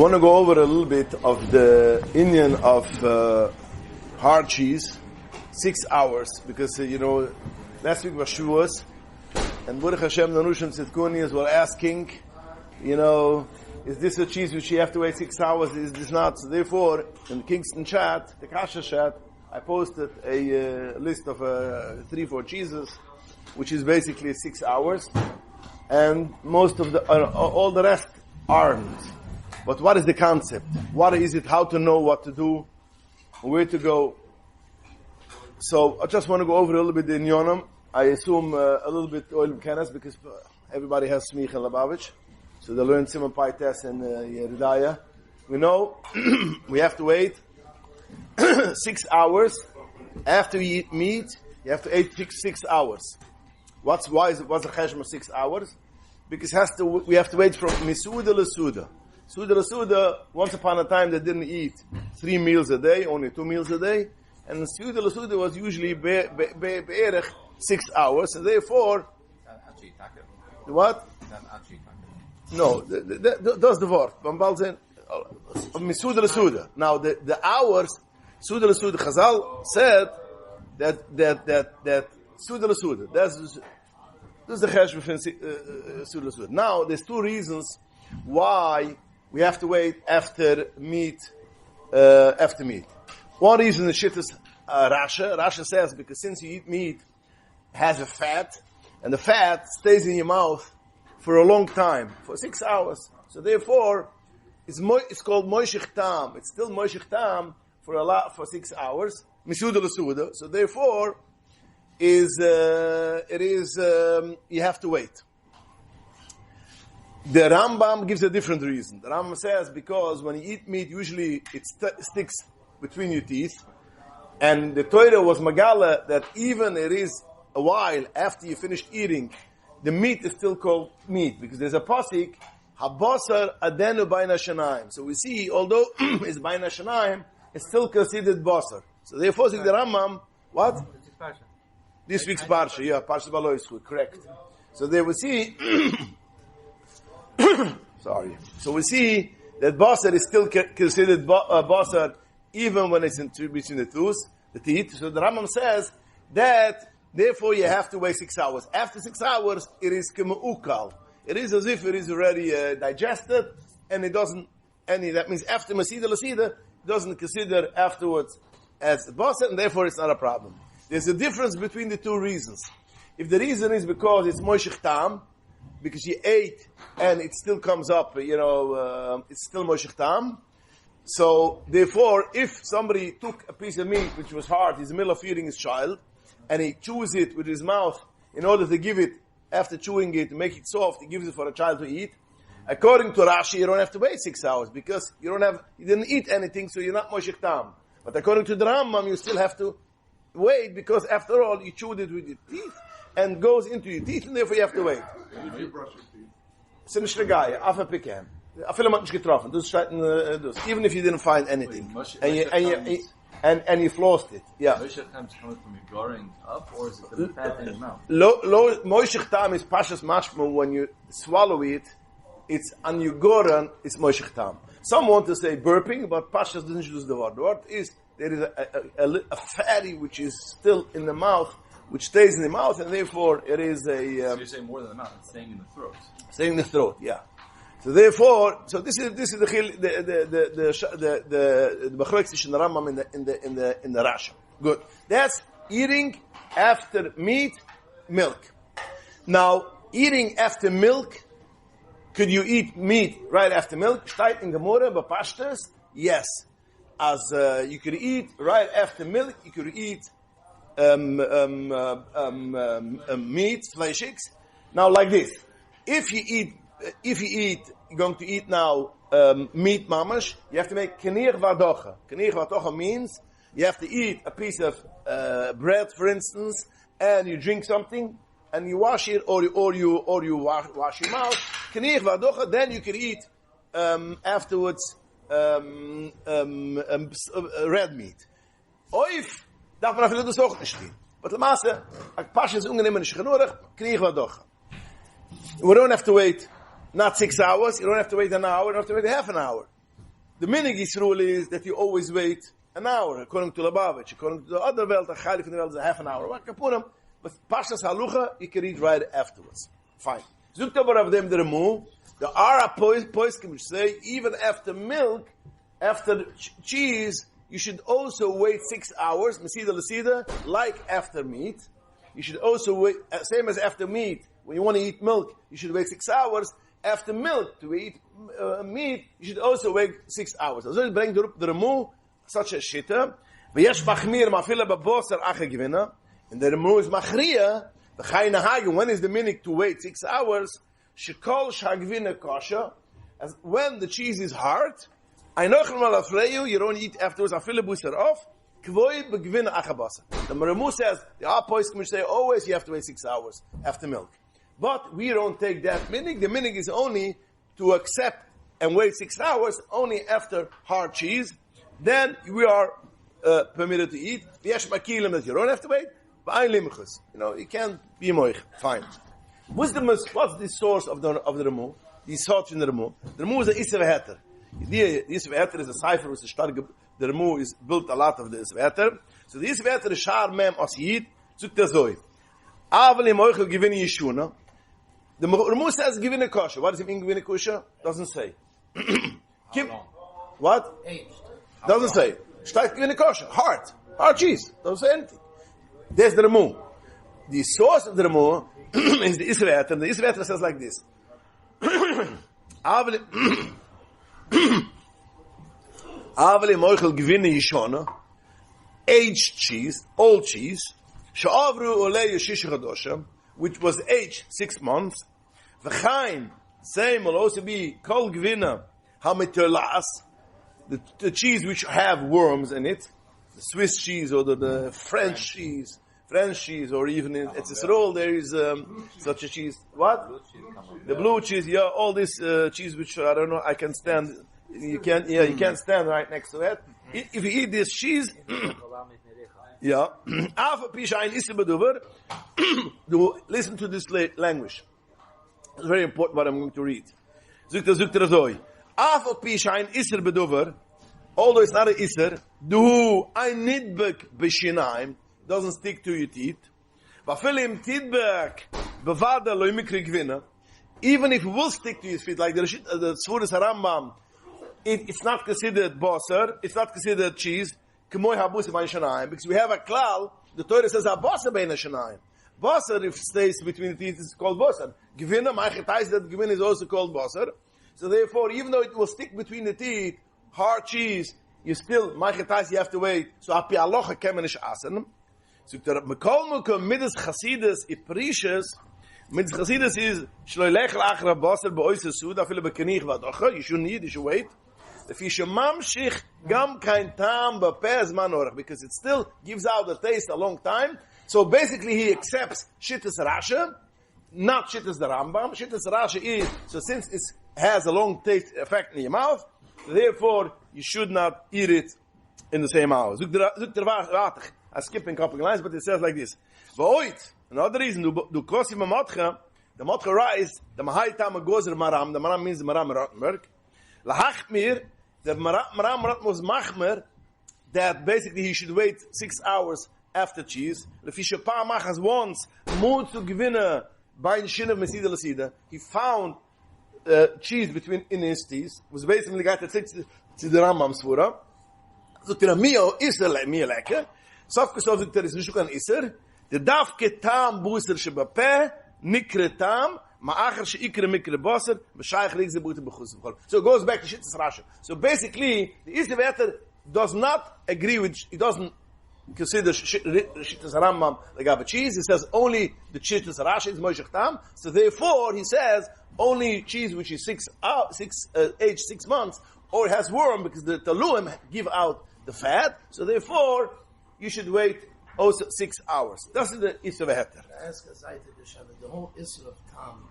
want to go over a little bit of the Indian of hard cheese, 6 hours, because last week was Shavuos, and Baruch Hashem, the Nushim Tzidkunias were asking, is this a cheese which you have to wait 6 hours? Is this not? So therefore, in the Kingston chat, the Kasha chat, I posted a list of 3-4 cheeses, which is basically 6 hours, and most of the all the rest aren't. But what is the concept? What is it? How to know what to do? Where to go? So I just want to go over a little bit the Inyonim. I assume a little bit oil kenas because everybody has Smicha Lubavitch. So they learn Simon Paites and Yeridaya. We know we have to wait 6 hours after you eat meat. You have to wait 6 hours. What's the cheshm of 6 hours? Because we have to wait from Misuda Lasuda. Suda Lasuda, once upon a time they didn't eat 3 meals a day, only 2 meals a day. And Suda Lasuda was usually be'erech 6 hours. And therefore, what? No, that's the word. Misuda Lasuda. Now the hours, Suda Lasuda, Chazal said that Suda Lasuda. That's the chesh between Suda Lasuda. Now there's 2 reasons why we have to wait after meat. One reason the shit is Rasha. Rasha says because since you eat meat, it has a fat, and the fat stays in your mouth for a long time, for 6 hours. So therefore, it's called moishich tam. It's still moishich tam for 6 hours. Misuda l'suda. So therefore, you have to wait. The Rambam gives a different reason. The Rambam says because when you eat meat, usually it sticks between your teeth. And the Torah was Magala that even it is a while after you finished eating, the meat is still called meat. Because there's a pasuk, Habasar adenu baina shanayim. So we see, although it's baina shanayim, it's still considered basar. So therefore, the Rambam, what? This week's Parsha, yeah, Parsha Baloishu, correct. So there we see, sorry. So we see that basar is still considered basar even when it's between the teeth. So the Rambam says that therefore you have to wait 6 hours. After 6 hours, it is k'me'ukal. It is as if it is already digested, and it doesn't. That means after masida lasida, it doesn't consider afterwards as basar, and therefore it's not a problem. There's a difference between the 2 reasons. If the reason is because it's moishich tam, because you ate and it still comes up, it's still moishich tam. So therefore, if somebody took a piece of meat which was hard, he's in the middle of feeding his child, and he chews it with his mouth in order to give it, after chewing it, to make it soft, he gives it for a child to eat. According to Rashi, you don't have to wait 6 hours because you didn't eat anything, so you're not moishich tam. But according to the Rambam, you still have to wait because after all, you chewed it with your teeth and goes into your teeth, and therefore you have to wait. If you brush your teeth. Even if you didn't find anything, and you flossed it, yeah. Moishech tam is coming from your growing up, or is it the fat in your mouth? Moishech tam is pashas mashma when you swallow it. It's on your goran. It's moishech tam. Some want to say burping, but pashas doesn't use the word. The word is there is a fatty which is still in the mouth, which stays in the mouth, and therefore it is a. So you're saying more than the mouth; it's staying in the throat. Staying in the throat, yeah. So therefore, this is the bachlokes in the Rambam in the Rasha. Good. That's eating after milk. Now, eating after milk, could you eat meat right after milk? Steigt in Gemara, bepashtas? Yes. As you could eat right after milk, you could eat meat, fleishiks. Now, like this. If you you're going to eat now meat mamash, you have to make kenir vadocha. Kenir vadocha means you have to eat a piece of bread, for instance, and you drink something, and you wash it, or you wash your mouth. Kenir vadocha, then you can eat afterwards red meat. Oif, darf man afilo das auch nicht stehen. But the masse, a pasha is ungenehm nicht genoeg, kenir vadocha. We don't have to wait not 6 hours, you don't have to wait an hour, you don't have to wait half an hour. The minhagis rule is that you always wait an hour, according to Lubavitch. According to the other Welt, the Chaylik in the Welt is a half an hour. But Pashas Halucha, you can read right afterwards. Fine. Zukt aber of them the Remu. There are poskim which say even after milk, after cheese, you should also wait 6 hours. Mesida l'sida, like after meat. You should also wait, same as after meat. When you want to eat milk, you should wait 6 hours. After milk, to eat meat, you should also wait 6 hours. So it brings the Remu, such a shitta. V'yesh machmir ma'afila b'boser ache gvina. And the Remu is machriya. The chayna hagen, when is the minhag to wait 6 hours? Shekol shagvina kosher. As when the cheese is hard, I know you don't eat afterwards. Afila booster off. Kvoi begvina achabasa. The Remu says the apois can say always you have to wait 6 hours after milk. But we don't take that minhag. The minhag is only to accept and wait 6 hours only after hard cheese. Then we are permitted to eat. V'yesh makilim that you don't have to wait. You can't be moich. Fine. What's the source of the Remu? The source in the Remu. The Remu is a Isser V'heter. The Isser V'heter is a cipher with the Remu is built a lot of the Isser V'heter. So the Isser V'heter is Shar Mem Asiyid. Zuk Tazoi. Avali Moichel Givini Yishuna. The Remu says Givini Kosher. What does it mean Givini Kosher? Doesn't say. What? Aged. Doesn't say. Steigt Givini Kosher. Hard cheese. Doesn't say anything. There's the Remu. The source of the Remu is the Isser V'heter. And the Isser V'heter says like this. Avali Moichel Givini Yishona. Aged cheese, old cheese. Sha'avru Olei Yeshish Chadosha, which was aged 6 months. V'chaim, same will also be Kol Gvina Hamitolas, the cheese which have worms in it, the Swiss cheese or the French cheese, or even in Etzisrol there is such a cheese. What? The blue cheese, yeah, all this cheese which I don't know, I can stand. You can't stand right next to it. If you eat this cheese, yeah. Listen to this language. It's very important what I'm going to read. Although it's not an iser, doesn't stick to your teeth. Even if it will stick to your feet, like the Svuras Harambam, it's not considered basar, it's not considered cheese, because we have a klal, the Torah says, basar, if it stays between the teeth, it's called basar. Gvina, machetais that gvina is also called basar. So therefore, even though it will stick between the teeth, hard cheese, you still, machetais, you have to wait. So api alocha kemenish asan. So mekol mukom midas chasidus iprishas. Midas chasidus is shloilech lachra basar beoises sud afile bekenich vadocha. You shouldn't eat, you should wait. Because it still gives out the taste a long time. So basically he accepts Shittas Rasha, not Shittas the Rambam. Shittas Rasha is, so since it has a long taste effect in your mouth, therefore you should not eat it in the same hour. I'm skipping a couple of lines, but it says like this. Another reason, the Motcha rise, the Mahai Tama Gozer Maram, the Maram means the Maram Rottenberg. Lahachmir, the Maram was machmer, that basically he should wait 6 hours after cheese. Lefisha machas once moved to Gvina by the shin of Mesida Lasida. He found cheese between in his teeth. Was basically got to the Rambam Svura. So Tiramio is a lekker. Sofkesov there is Nishukan Iser. The Davke Tam Booster Shabape, Nikre Tam. So it goes back to Shittas Rasha. So basically, the Isser V'heter does not agree with, it doesn't consider Shittas Rambam like a cheese. It says only the Shittas Rasha is Moishech Tam. So therefore, he says only cheese which is aged 6 months or has worm because the Taluim give out the fat. So therefore, you should wait also 6 hours. That's the Isser V'heter. I ask a Zaita the whole Isser of Tam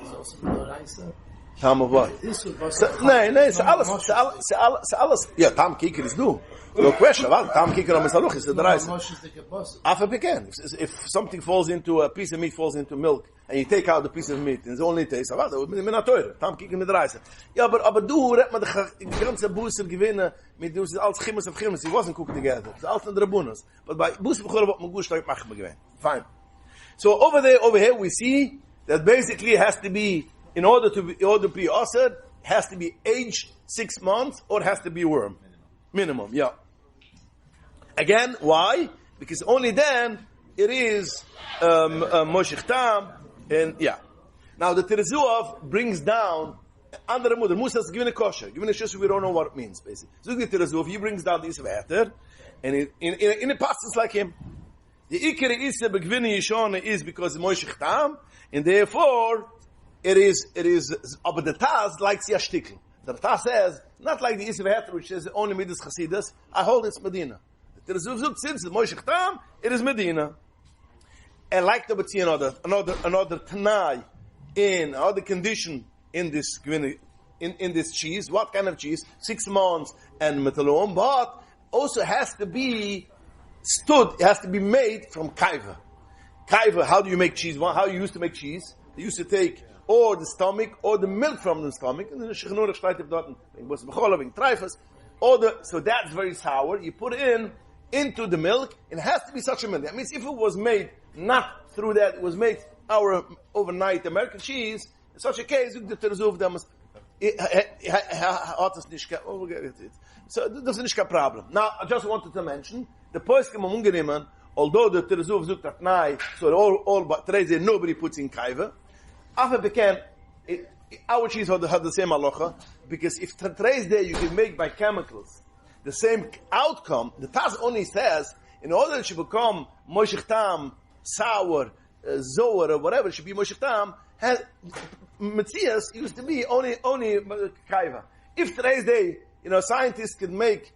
is also Midoraisa. Tam of what? Nee, it's alles. Yeah, tam kicker is do. No question. Tam kicker on Misaluch is the rice. After pecan. If something falls into a piece of meat falls into milk, and you take out the piece of meat, and it's only taste. That would be not toilet. Tam kicker with the rice. Yeah, but do red with the ganze booster gwinnen. Mit dus alles chimmes of chimmes. It wasn't cooked together. It's all the bonus. But by booster begonnen wat mijn goest maken begin. Fine. So over here we see that basically it has to be in order to be osad, has to be aged 6 months or it has to be worm. Minimum, yeah. Again, why? Because only then it is moshech tam, and yeah. Now the Terezuov brings down andere mother. Musa says giving a kosher, giving a shus. We don't know what it means basically. So the Terezuov he brings down the isvater, and in a passes like him. The ikere isse begwinne yishone is because moshech tam, and therefore it is. But the Taz likes the ashtikl. The Taz says not like the isvater, which is only midas chasidus. I hold it's Medina. The Terezuv since the moshech tam, it is Medina. And like the see another tanai in other condition in this in this cheese. What kind of cheese? 6 months and metalom, but also has to be stood. It has to be made from kaiva. Kaiva. How do you make cheese? How you used to make cheese? They used to take or the stomach or the milk from the stomach, and then the shechnurig steht dort in was becholaving treifas. So that's very sour. You put it into the milk. It has to be such a milk. That means if it was made not through that, it was made our overnight American cheese. In such a case, the Terezuv them so there's a problem. Now, I just wanted to mention the poskim ungenehmen, although the Terezuv zukt at night, so all but today nobody puts in kaiva. After became our cheese had the same halacha because if today's day you can make by chemicals the same outcome. The Taz only says in order it should become moshech tam, sour, zoar, or whatever, it should be moshech tam. Metzias used to be only kaiva. If today's day, scientists could make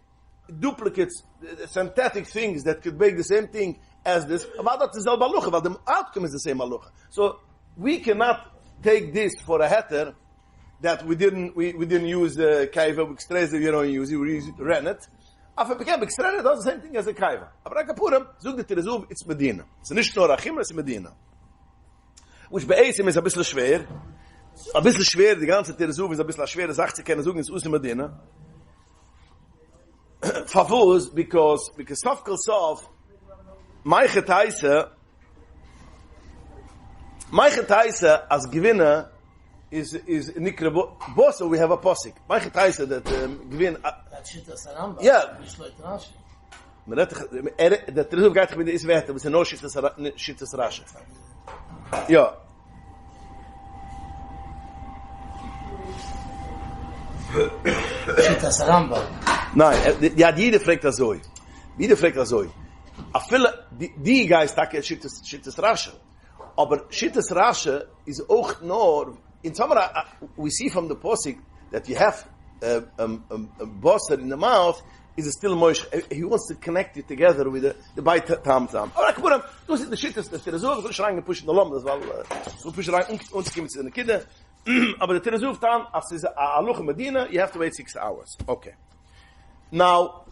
duplicates, synthetic things that could make the same thing as this, about that is al balucha, but the outcome is the same balucha. So we cannot take this for a heter that we didn't use kaiva, we use rennet. After became extended, does the same thing as a kaiva. Abrakapurim, zug the Terezuv, it's Medina. It's nicht nur Achim, it's Medina. Which be'esim is a bisschen schwer. A bisschen schwer, die ganze Terezuv is a bisschen schwer, sagt sie keine Zug ins Us Medina. Favos, because Sofkel Sof, Meichet Heise, as Gvina, is Nikre Boso, we have a posik. Meichet Heise, that Gvina... Yeah. The Terezuv geht mit der Iswerte, but it's no Shittas Rasha. Ja. Shittas Rambam. Nein, ja, jeder fragt das so. A viele, die guys takke Shittas Rasha. Aber Shittas Rasha is auch nur, in Samara, we see from the posik that you have a bosser in the mouth, is still moish. He wants to connect it together with the bite tam. Alright, come on. Du siehst, the Shittas, the Terezuv, so schreien and pushing the lom, das war, so push rein, uns kommt es in the Kidde. Aber the Terezuv tam, as is a aluch in Medina, you have to wait 6 hours. Okay. Now,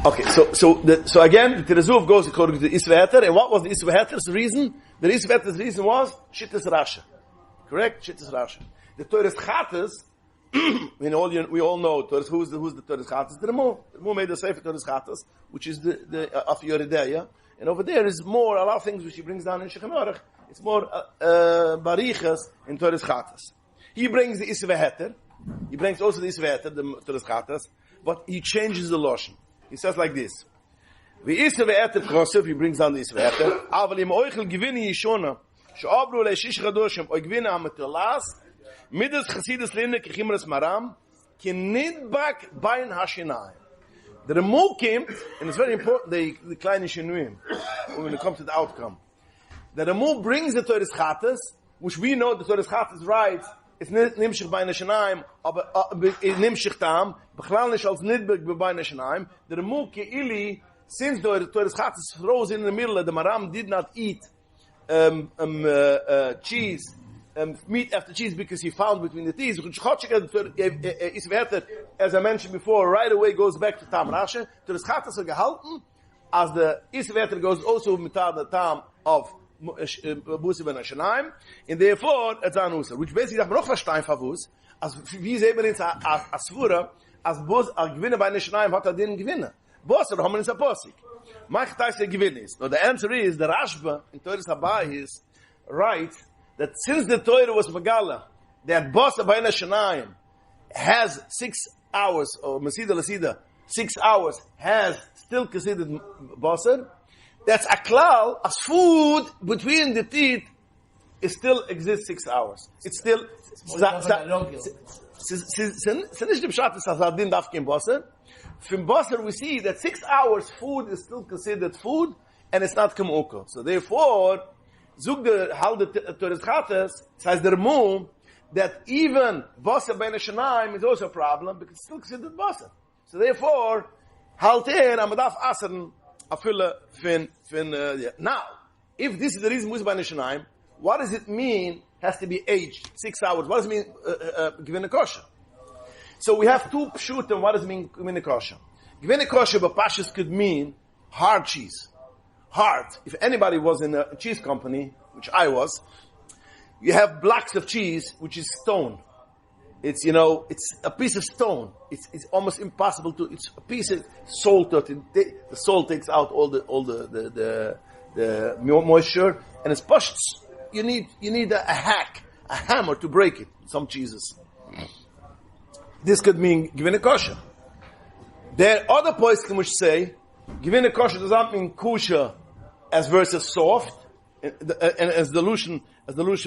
okay, so again, the Terezuv goes according to the Isvaheter, and what was the Isvaheter's reason? The Isvaheter's reason was Shittas Rasha. Correct? Shittas Rasha. The Torres Chatas, we all know who's the Torres Chatas? The Remo. The Remo made the Sefer Torres Chatas, which is the of Yoredeya. And over there is more, a lot of things which he brings down in Shechem. It's more Barichas in Torres Chatas. He brings the Isvaheter. He brings also the Isvaheter, the Torres Chatas, but he changes the Loshen. He says like this. The Isvaheter Kosef, he brings down the Isvaheter. Aval im Oichel Gvina Yishona. שעברו ל6 חודשים או גבינה המתולס מידס חסידס לינne כחימרס מרם כנדבק בין השיניים. The remove came, and it's very important, the kleine shinuim, when it comes to the outcome. The remove brings the Torres Chatas, which we know the Torres Chatas writes, it's nimshich בין השיניים, nimshich tam, בכלל nicht als nidbek בין השיניים. The remove keili since the Torah's Chatz throws in the middle that the Maram did not eat cheese, meat after cheese because he found between the teeth. As I mentioned before, right away goes back to Tam Rasha. Torah's Chatz gehalten, as the Isveter goes also with the Tam of Busi ben Hashanaim, and therefore it's an Usar, which basically sagt man noch verstehen Favus, as wie sehen wir jetzt a Svura, as Bus a Gviנה bei Hashanaim hat den Gviנה. Bosser haben wir in Saposik. Mach tais der Gviנה ist. No, the answer is the Rashba in Torah Sabai is right that since the Torah was Megala, that Bosser bei Hashanaim has 6 hours or Masida Lasida 6 hours has still considered Bosser. That's a klal, as food between the teeth, it still exists 6 hours. It's still... From Bosser we see that 6 hours food is still considered food, and it's not kemuko. So therefore, zug the Torah's Chatz says the Ramum that even Bosser ben Hashanaim is also a problem because it's still considered Bosser. So therefore, halter amadaf asern afilla fin. Now, if this is the reason Musa by Nishanaim, what does it mean? Has to be aged 6 hours. What does it mean? Gvina kosher. So we have two pshutim. What does it mean? Gvina kosher. Gvina kosher, but pashas could mean hard cheese. Hard. If anybody was in a cheese company, which I was, you have blocks of cheese, which is stone. It's, it's a piece of stone. It's almost impossible to, it's a piece of salt that the salt takes out all the moisture, and it's pushed. You need a hammer to break it. Some cheeses. This could mean givina kosher. There are other poskim which say givina kosher does not mean kosher as versus soft, and as delusion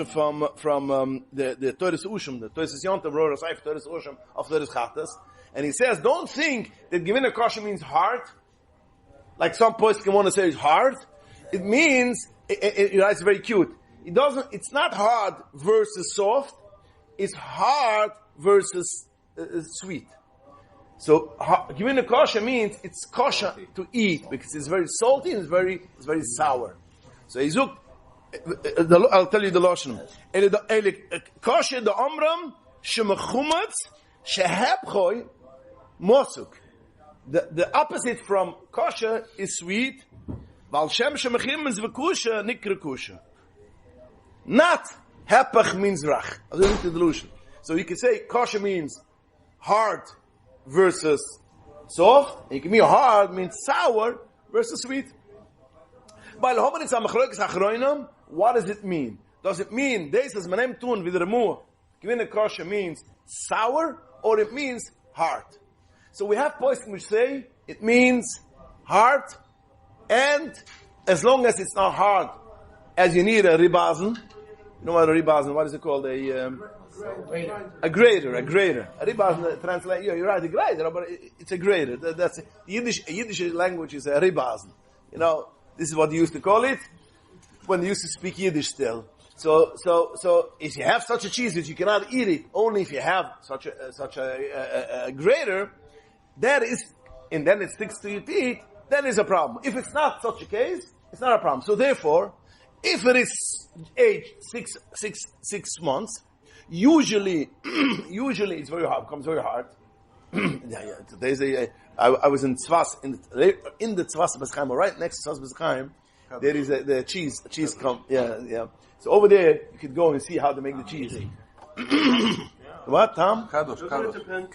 from the Torah's Usham, the Torah's Yontav, Torah's Seif, Torah's Usham of Torah's Chattas. And he says, don't think that Givina kosher means hard, like some poets can want to say it's hard. It means, it's very cute. It's not hard versus soft, it's hard versus sweet. So, Givina kosher means it's kosher to eat, because it's very salty and it's very sour. So, I'll tell you the Lashon. Kosher the Omram Shemechumatz Shehepchoi Mosuk. The opposite from kosher is sweet. Val Shem Shemechim is v'kusha nikra kusha. Not hepach means rach. So you can say kosher means hard versus soft. And you can mean hard means sour versus sweet. By what does it mean? Does it mean this is manem tun with remur? Givina kosher means sour, or it means hard? So we have points which say it means hard, and as long as it's not hard, as you need a ribazen. You know what a ribazen? What is it called? A grater. A ribazen translate. Yeah, you're right, a grater, but it's a grater. That's Yiddish language is a ribazen. This is what they used to call it when they used to speak Yiddish still. So if you have such a cheese that you cannot eat it, only if you have such a grater, that is, and then it sticks to your teeth, that is a problem. If it's not such a case, it's not a problem. So therefore, if it is aged six months, usually it's very hard, becomes very hard. Today's I was in Tzvas, in the Tzvas B'Schaim, right next to Tzvas B'Schaim, there is the cheese come, yeah. So over there, you could go and see how they make the cheese. What, Tom? Kadosh.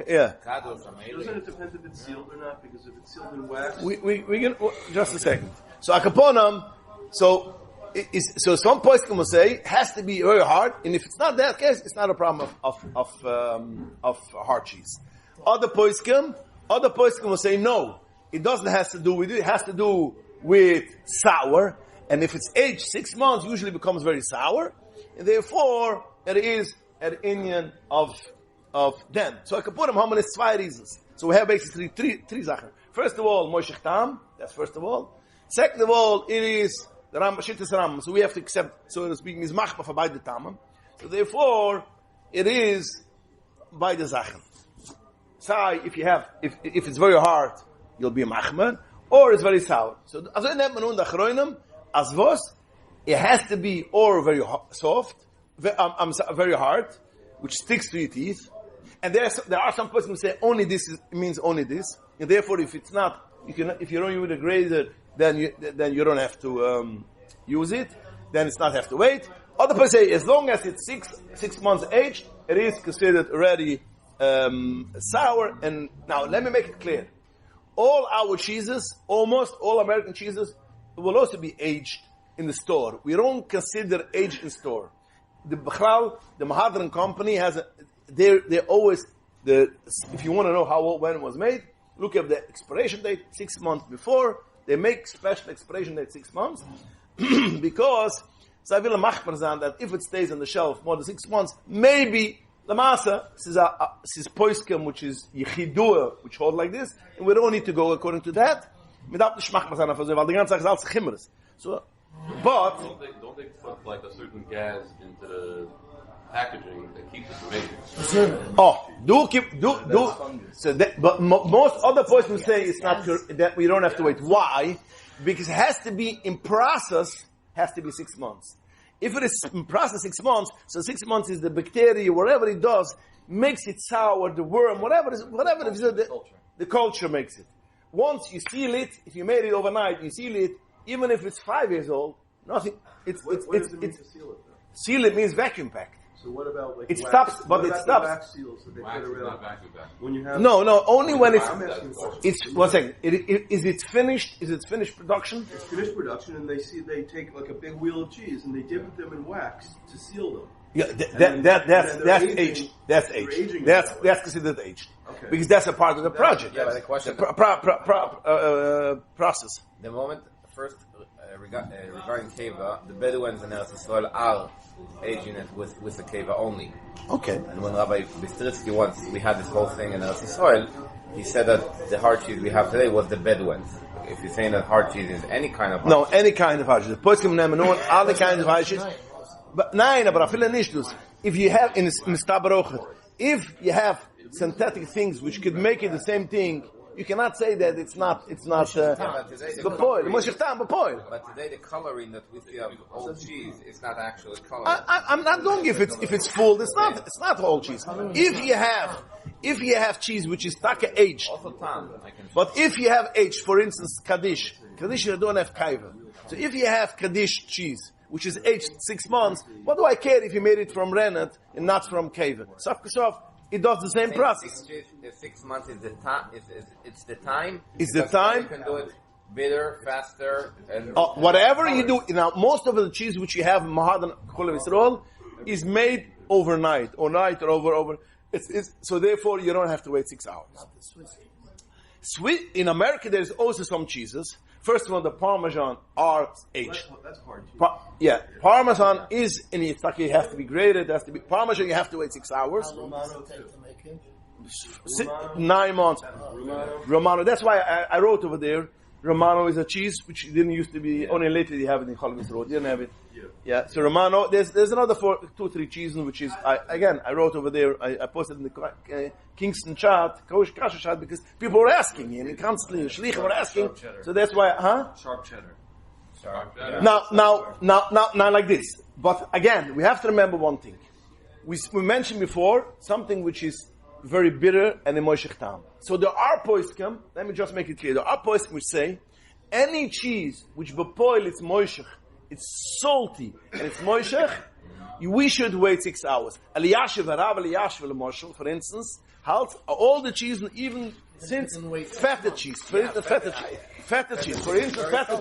Yeah. Doesn't it depend if it's sealed or not? Because if it's sealed in wax... We can, just a second. So, Akaponam, so some poskim will say, it has to be very hard, and if it's not that case, it's not a problem of hard cheese. Other poskim will say, no, it doesn't have to do with it, it has to do with sour, and if it's aged 6 months, usually becomes very sour, and therefore, it is an Indian of them. So I can put them home on two reasons. So we have basically three Sachen. First of all, Moishech Tam, that's first of all. Second of all, it is the Ram, Shittis Ram, so we have to accept, so to speak, is Machma for beide Tamam. So therefore, it is beide Sachen. Say, if it's very hard, you'll be a Machman, or it's very sour. So, also nennt man nun the achronim, as was, it has to be or very soft, very hard, which sticks to your teeth. And there are some persons who say only this means only this, and therefore if it's not, if you don't use a grazer, then you don't have to use it. Then it's not have to wait. Other people say as long as it's 6 months aged, it is considered already sour. And now let me make it clear: all our cheeses, almost all American cheeses, will also be aged in the store. We don't consider aged in store. The Mahadran company has they're always if you want to know how old when it was made, look at the expiration date 6 months before. They make special expiration date 6 months because so will that if it stays on the shelf more than 6 months, maybe the masa is poiskem, which is yichidua, which hold like this, and we don't need to go according to that. So, but don't they put like a certain gas into the packaging that keeps it from aging? So but most other persons say it's not that we don't have to wait. Why? Because it has to be in process. Has to be 6 months. If it is in process 6 months, so 6 months is the bacteria, whatever it does, makes it sour, the worm, whatever it is, the culture makes it. Once you seal it, if you made it overnight, you seal it, even if it's 5 years old, nothing. What does it mean to seal it, though? Seal it means vacuum packed. So what about like it wax? stops, but it stops. Wax seals that they Wax put is around not vacuum packed. when you have. No, only when I'm asking questions. it's 1 second. Is it finished? Is it finished production? It's finished production, and they take like a big wheel of cheese and they dip them in wax to seal them. Yeah, that's aged. That's aged. That's considered aged. Okay. Because that's a part of the project. Yeah, but the question, process. the moment first regarding keva, the Bedouins in Eretz Yisrael are aging it with the keva only. Okay. And when Rabbi Bistritsky once we had this whole thing in Eretz Yisrael, he said that the hard cheese we have today was the Bedouins. If you're saying that hard cheese is any kind of hard No, any kind of hard cheese. The poskim nemen nur alle kinds of hard cheese. But nein, aber viele nicht dus. If you have in Mistabarochet, if you have synthetic things which could make it the same thing, you cannot say that it's not bepoil. But today the coloring that we see of old cheese is not actually coloring. I'm not doing if it's full. It's not whole cheese. If you have cheese which is taka aged, Also tam, but if you have aged, for instance, Kaddish you don't have kaiva. So if you have Kaddish cheese which is aged 6 months, what do I care if you made it from rennet and not from kaiva? It does the same process. The 6 months is the time. It's the time. It's the time. You can do it bitter, faster, and whatever you do. Now, most of the cheese which you have in Mahadan Khulev Yisrael is made overnight, or night, or over. So therefore, you don't have to wait 6 hours. Sweet in America, there's also some cheeses. First of all, the Parmesan are aged. That's hard cheese. Parmesan is in Yitzhak. It has to be grated. It has to be Parmesan. You have to wait 6 hours. Romano too. 9 months. Romano. That's why I wrote over there. Romano is a cheese which didn't used to be. Only lately you have it in Chalvis Road. You didn't have it. Yeah. So Romano. There's another 2 or 3 cheeses which is I wrote over there. I posted in the Kingston chat, Kasha chat, because people were asking and constantly Shlichim were asking. So that's why, Sharp cheddar. Now like this. But again, we have to remember one thing. We mentioned before something which is very bitter and a moishech tam. So there are poskim, let me just make it clear, there are poskim which say, any cheese which bepoil its moishech, it's salty, and it's moishech, we should wait 6 hours. Aliyashiv, Rav Aliyashiv, Moshel, for instance, all the cheese, even since feta cheese, for instance, feta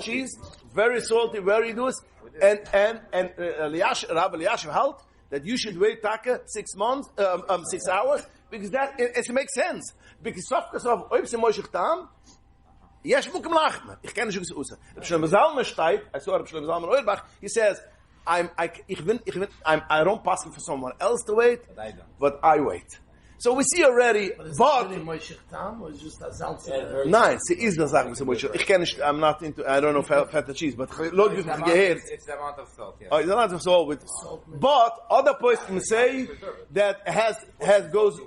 cheese, very salty, very loose, and Rav Aliyashiv held that you should wait 6 months, 6 hours, because it makes sense. Because Sofkasov, ob sie moishech tam, yesh mukem lachme. Ich kenne schon aus. Reb Shlomo Zalman steht, I saw Reb Shlomo Zalman Auerbach, he says, I don't pass for someone else to wait, but I wait. So we see already, but nein, sie ist das sagen, ich kenne nicht, I'm not into, I don't know feta cheese, but Lord you've gehört. It's the amount of salt. Yes. Oh, it's a lot of salt with, but other persons say that goes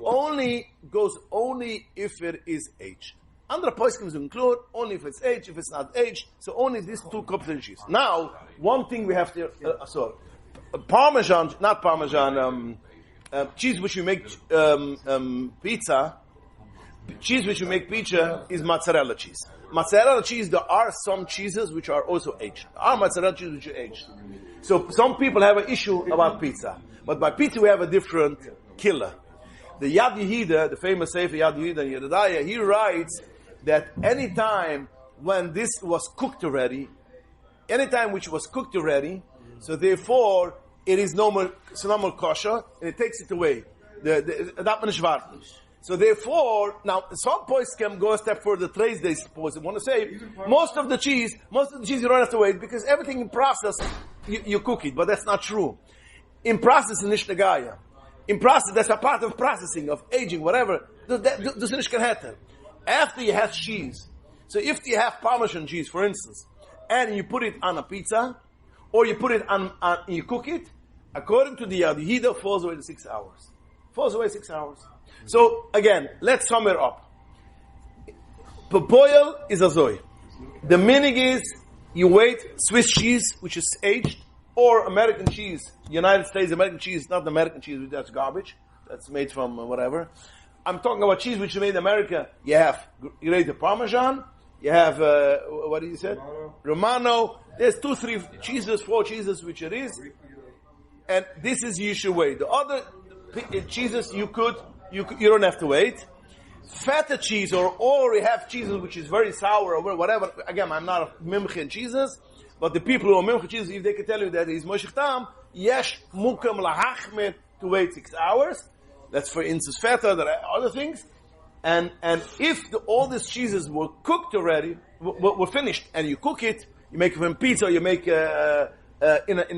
only if it is aged. Andere poskim include only if it's aged, if it's not aged. So only these 2 cups of cheese. Now, one thing we have to, Parmesan, not Parmesan, cheese which you make pizza, cheese which you make pizza is mozzarella cheese. Mozzarella cheese, there are some cheeses which are also aged. There are mozzarella cheese which are aged. So some people have an issue about pizza. But by pizza we have a different killer. The Yad Yehuda, the famous Sefer Yad Yehuda and Yedidaya, he writes that any time when this was cooked already, anytime which was cooked already, so therefore it is no more kosher, and it takes it away. So therefore, now some points can go a step further. Trace they suppose they want to say most of the cheese you don't have to wait because everything in process you cook it, but that's not true. In process, in Nishnagaya, in process that's a part of processing of aging, whatever. This is happen after you have cheese. So if you have Parmesan cheese, for instance, and you put it on a pizza, or you put it on you cook it, according to the Yad Yehuda, falls away to 6 hours. Falls away 6 hours. So again, let's sum it up. Popoil is a zoy. The minig is you wait Swiss cheese, which is aged, or American cheese. United States American cheese, not the American cheese, that's garbage. That's made from whatever. I'm talking about cheese which is made in America. You have grated Parmesan. You have what did you say? Romano. There's 2, 3 cheeses, 4 cheeses, which it is. And this is you should wait. The other cheeses you don't have to wait. Feta cheese or you have cheeses which is very sour or whatever. Again, I'm not a mimcha in cheeses, but the people who are mimcha cheeses, if they can tell you that it is moshich tam, yesh mukam lahachmet to wait 6 hours. That's for instance feta. There are other things, and if all these cheeses were cooked already, were finished, and you cook it, you make it from pizza, you make in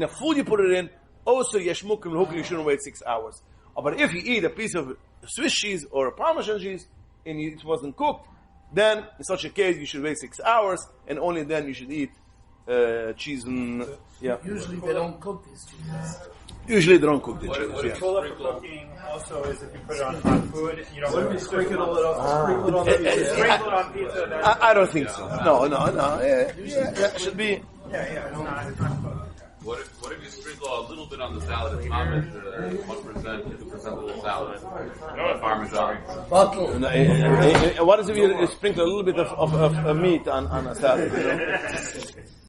a food you put it in. Also, yesh mukam lahachmet, you shouldn't wait 6 hours. But if you eat a piece of Swiss cheese or a Parmesan cheese and it wasn't cooked, then in such a case you should wait 6 hours, and only then you should eat cheese. Usually they don't cook these cheeses. Usually they don't cook the cheese. What cool for cooking also is if you put it on hot food, you don't want to sprinkle it on pizza. Sprinkle it on pizza. I don't think so. No. That should be. What if you sprinkle a little bit on the salad? It's not 1%, 2% of the salad. Parmesan. What is if you sprinkle a little bit of meat on a salad? You know?